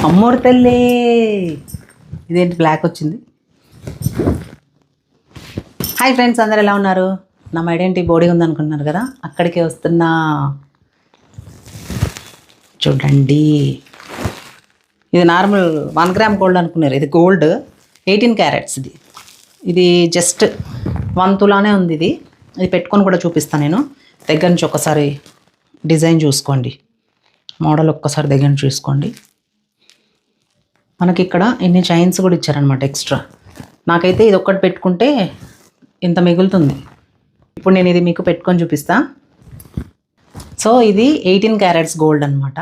అమ్మోరు తల్లి, ఇదేంటి బ్లాక్ వచ్చింది? హాయ్ ఫ్రెండ్స్, అందరు ఎలా ఉన్నారు? నా మెడేంటి బోడీ ఉందనుకుంటున్నారు కదా, అక్కడికి వస్తున్నా. చూడండి, ఇది నార్మల్ 1 గ్రామ్ గోల్డ్ అనుకున్నారు. ఇది గోల్డ్ 18 క్యారెట్స్. ఇది జస్ట్ 1 తులానే ఉంది. ఇది పెట్టుకొని కూడా చూపిస్తాను నేను. దగ్గర నుంచి ఒకసారి డిజైన్ చూసుకోండి, మోడల్ ఒక్కసారి దగ్గర నుంచి చూసుకోండి. మనకి ఇక్కడ ఇన్ని చైన్స్ కూడా ఇచ్చారనమాట ఎక్స్ట్రా. నాకైతే ఇది ఒక్కటి పెట్టుకుంటే ఇంత మిగులుతుంది. ఇప్పుడు నేను ఇది మీకు పెట్టుకొని చూపిస్తా. సో ఇది 18 క్యారెట్స్ గోల్డ్ అనమాట.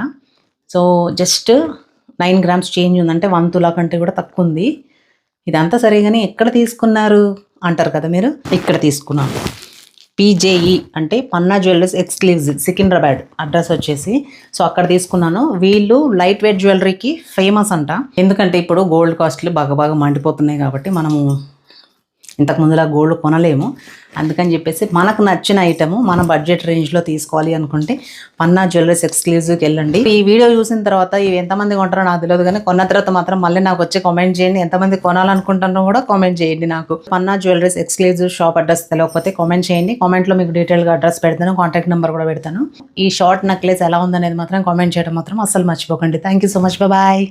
సో జస్ట్ 9 గ్రామ్స్ చేంజ్ ఉందంటే 1 తులా కంటే కూడా తక్కువ ఉంది. ఇదంతా సరే కానీ ఎక్కడ తీసుకున్నారు అంటారు కదా మీరు. ఇక్కడ తీసుకున్నాను. PJE అంటే పన్నా జ్యువెలర్స్ ఎక్స్క్లూజివ్, సికింద్రాబాద్ అడ్రస్ వచ్చేసి. సో అక్కడ తీసుకున్నాను. వీళ్ళు లైట్ వెయిట్ జ్యువెలరీకి ఫేమస్ అంట. ఎందుకంటే ఇప్పుడు గోల్డ్ కాస్ట్లు బాగా మండిపోతున్నాయి కాబట్టి మనము ఇంతకు ముందులా గోల్డ్ కొనలేము. అందుకని చెప్పేసి మనకు నచ్చిన ఐటము మన బడ్జెట్ రేంజ్లో తీసుకోవాలి అనుకుంటే పన్నా జ్యువెలర్స్ ఎక్స్క్లూజివ్కి వెళ్ళండి. ఈ వీడియో చూసిన తర్వాత ఇవి ఎంతమంది కొంటారో నాకు తెలియదు, కానీ కొన్న తర్వాత మాత్రం మళ్ళీ నాకు వచ్చి కామెంట్ చేయండి. ఎంతమంది కొనాలనుకుంటారో కూడా కామెంట్ చేయండి నాకు. పన్నా జ్యువెలర్స్ ఎక్స్క్లూజివ్ షాప్ అడ్రస్ తెలియకపోతే కామెంట్ చేయండి. కామెంట్లో మీకు డీటెయిల్గా అడ్రస్ పెడతాను, కాంటాక్ట్ నెంబర్ కూడా పెడతాను. ఈ షార్ట్ నెక్లెస్ ఎలా ఉందనేది మాత్రం కామెంట్ చేయడం మాత్రం అస్సలు మర్చిపోకండి. Thank you so much, bye.